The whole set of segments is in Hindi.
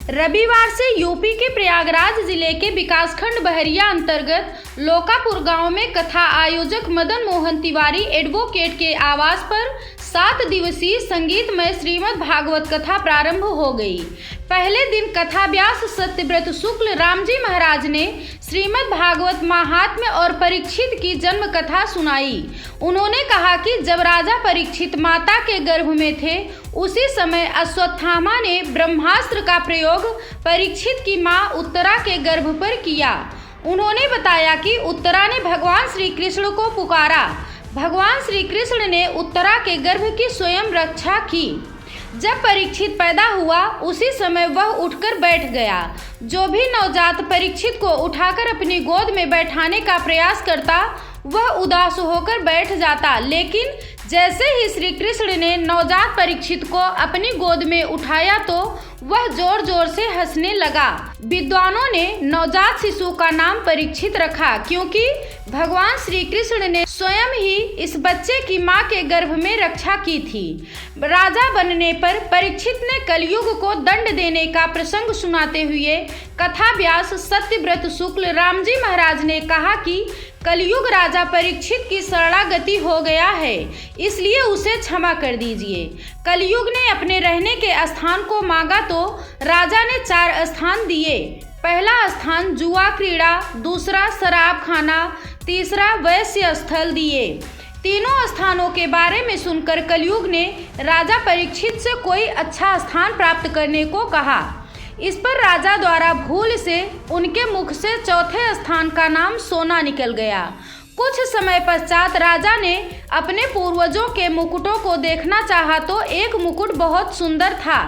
रविवार से यूपी के प्रयागराज जिले के विकासखंड बहरिया अंतर्गत लोकापुर गांव में कथा आयोजक मदन मोहन तिवारी एडवोकेट के आवास पर 7 दिवसीय संगीतमय श्रीमद् भागवत कथा प्रारंभ हो गई। पहले दिन कथा व्यास सत्यव्रत शुक्ल रामजी महाराज ने श्रीमद् भागवत महात्म्य और परीक्षित की जन्म कथा सुनाई। उन्होंने कहा कि जब राजा परीक्षित माता के गर्भ में थे उसी समय अश्वत्थामा ने ब्रह्मास्त्र का प्रयोग परीक्षित की मां उत्तरा के गर्भ पर किया। उन्होंने बताया कि उत्तरा ने भगवान श्री कृष्ण को पुकारा। भगवान श्री कृष्ण ने उत्तरा के गर्भ की स्वयं रक्षा की। जब परीक्षित पैदा हुआ उसी समय वह उठकर बैठ गया। जो भी नवजात परीक्षित को उठाकर अपनी गोद में बैठाने का प्रयास करता वह उदास होकर बैठ जाता, लेकिन जैसे ही श्री कृष्ण ने नवजात परीक्षित को अपनी गोद में उठाया तो वह जोर जोर से हंसने लगा। विद्वानों ने नवजात शिशु का नाम परीक्षित रखा क्योंकि भगवान श्री कृष्ण ने स्वयं ही इस बच्चे की मां के गर्भ में रक्षा की थी। राजा बनने पर परीक्षित ने कलयुग को दंड देने का प्रसंग सुनाते हुए कथा व्यास सत्यव्रत शुक्ल रामजी महाराज ने कहा कि कलयुग राजा परीक्षित की शरणागति हो गया है, इसलिए उसे क्षमा कर दीजिए। कलयुग ने अपने रहने के स्थान को मांगा तो राजा ने 4 स्थान दिए। पहला स्थान जुआ क्रीड़ा, दूसरा शराब खाना, तीसरा वैश्य स्थल दिए। तीनों स्थानों के बारे में सुनकर कलयुग ने राजा परीक्षित से कोई अच्छा स्थान प्राप्त करने को कहा। इस पर राजा द्वारा भूल से उनके मुख से चौथे स्थान का नाम सोना निकल गया। कुछ समय पश्चात राजा ने अपने पूर्वजों के मुकुटों को देखना चाहा तो एक मुकुट बहुत सुंदर था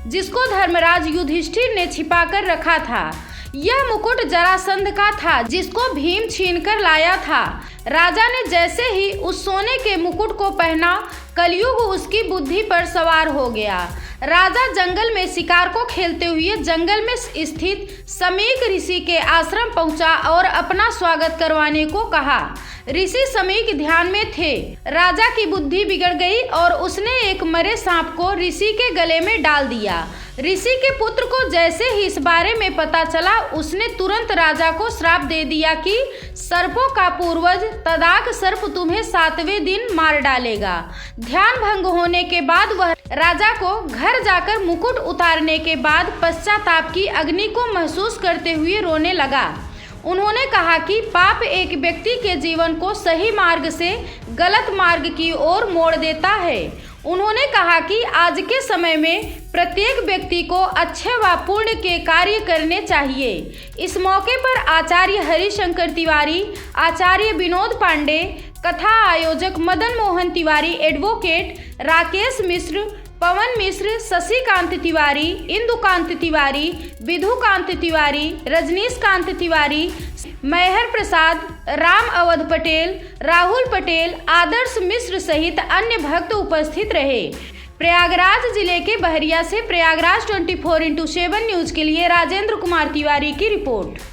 जिसको धर्मराज युधिष्ठिर ने छिपाकर रखा था। यह मुकुट जरासंध का था जिसको भीम छीनकर लाया था। राजा ने जैसे ही उस सोने के मुकुट को पहना कलयुग उसकी बुद्धि पर सवार हो गया। राजा जंगल में शिकार को खेलते हुए जंगल में स्थित समीक ऋषि के आश्रम पहुंचा और अपना स्वागत करवाने को कहा। ऋषि समीक ध्यान में थे। राजा की बुद्धि बिगड़ गई और उसने एक मरे सांप को ऋषि के गले में डाल दिया। ऋषि के पुत्र को जैसे ही इस बारे में पता चला उसने तुरंत राजा को श्राप दे दिया कि सर्पों का पूर्वज तदाक सर्प तुम्हें 7वें दिन मार डालेगा। ध्यान भंग होने के बाद वह राजा को घर जाकर मुकुट उतारने के बाद पश्चाताप की अग्नि को महसूस करते हुए रोने लगा। उन्होंने कहा कि पाप एक व्यक्ति के जीवन को सही मार्ग से गलत मार्ग की ओर मोड़ देता है। उन्होंने कहा कि आज के समय में प्रत्येक व्यक्ति को अच्छे व पुण्य के कार्य करने चाहिए। इस मौके पर आचार्य हरिशंकर तिवारी, आचार्य विनोद पांडे, कथा आयोजक मदन मोहन तिवारी एडवोकेट, राकेश मिश्र, पवन मिश्र, शशिकांत तिवारी, इंदुकांत तिवारी, विधुकांत तिवारी, रजनीशकांत तिवारी, मैहर प्रसाद, राम अवध पटेल, राहुल पटेल, आदर्श मिश्र सहित अन्य भक्त उपस्थित रहे। प्रयागराज जिले के बहरिया से प्रयागराज 24x7 न्यूज के लिए राजेंद्र कुमार तिवारी की रिपोर्ट।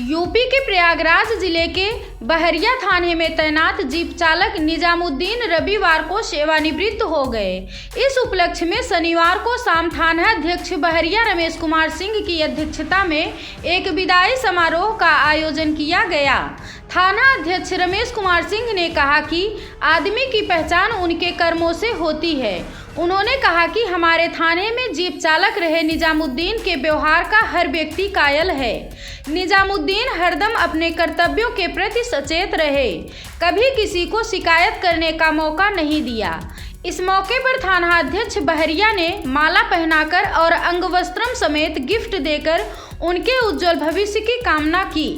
यूपी के प्रयागराज जिले के बहरिया थाने में तैनात जीप चालक निजामुद्दीन रविवार को सेवानिवृत्त हो गए। इस उपलक्ष्य में शनिवार को शाम थाना अध्यक्ष बहरिया रमेश कुमार सिंह की अध्यक्षता में एक विदाई समारोह का आयोजन किया गया। थाना अध्यक्ष रमेश कुमार सिंह ने कहा कि आदमी की पहचान उनके कर्मों से होती है। उन्होंने कहा कि हमारे थाने में जीप चालक रहे निजामुद्दीन के व्यवहार का हर व्यक्ति कायल है। निजामुद्दीन हरदम अपने कर्तव्यों के प्रति सचेत रहे, कभी किसी को शिकायत करने का मौका नहीं दिया। इस मौके पर थाना अध्यक्ष बहरिया ने माला पहनाकर और अंगवस्त्रम समेत गिफ्ट देकर उनके उज्जवल भविष्य की कामना की।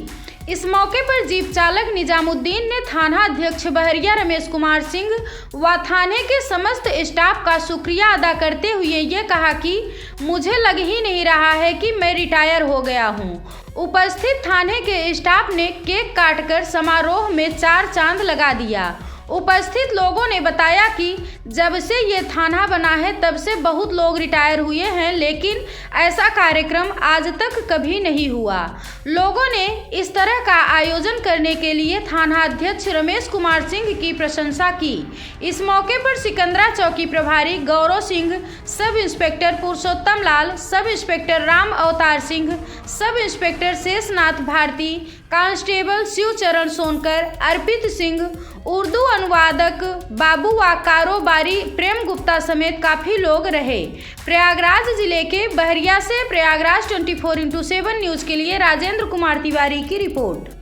इस मौके पर जीप चालक निजामुद्दीन ने थाना अध्यक्ष बहरिया रमेश कुमार सिंह व थाने के समस्त स्टाफ का शुक्रिया अदा करते हुए ये कहा कि मुझे लग ही नहीं रहा है कि मैं रिटायर हो गया हूँ। उपस्थित थाने के स्टाफ ने केक काटकर समारोह में 4 चांद लगा दिया। उपस्थित लोगों ने बताया कि जब से ये थाना बना है तब से बहुत लोग रिटायर हुए हैं, लेकिन ऐसा कार्यक्रम आज तक कभी नहीं हुआ। लोगों ने इस तरह का आयोजन करने के लिए थाना अध्यक्ष रमेश कुमार सिंह की प्रशंसा की। इस मौके पर सिकंदरा चौकी प्रभारी गौरव सिंह, सब इंस्पेक्टर पुरुषोत्तम लाल, sub inspector Ram Avtar Singh, sub inspector Sheshnath Bharti, constable Shivcharan Sonkar, Arpit Singh, Urdu अनुवादक बाबू व कारोबारी प्रेम गुप्ता समेत काफी लोग रहे। प्रयागराज जिले के बहरिया से प्रयागराज 24x7 न्यूज के लिए राजेंद्र कुमार तिवारी की रिपोर्ट।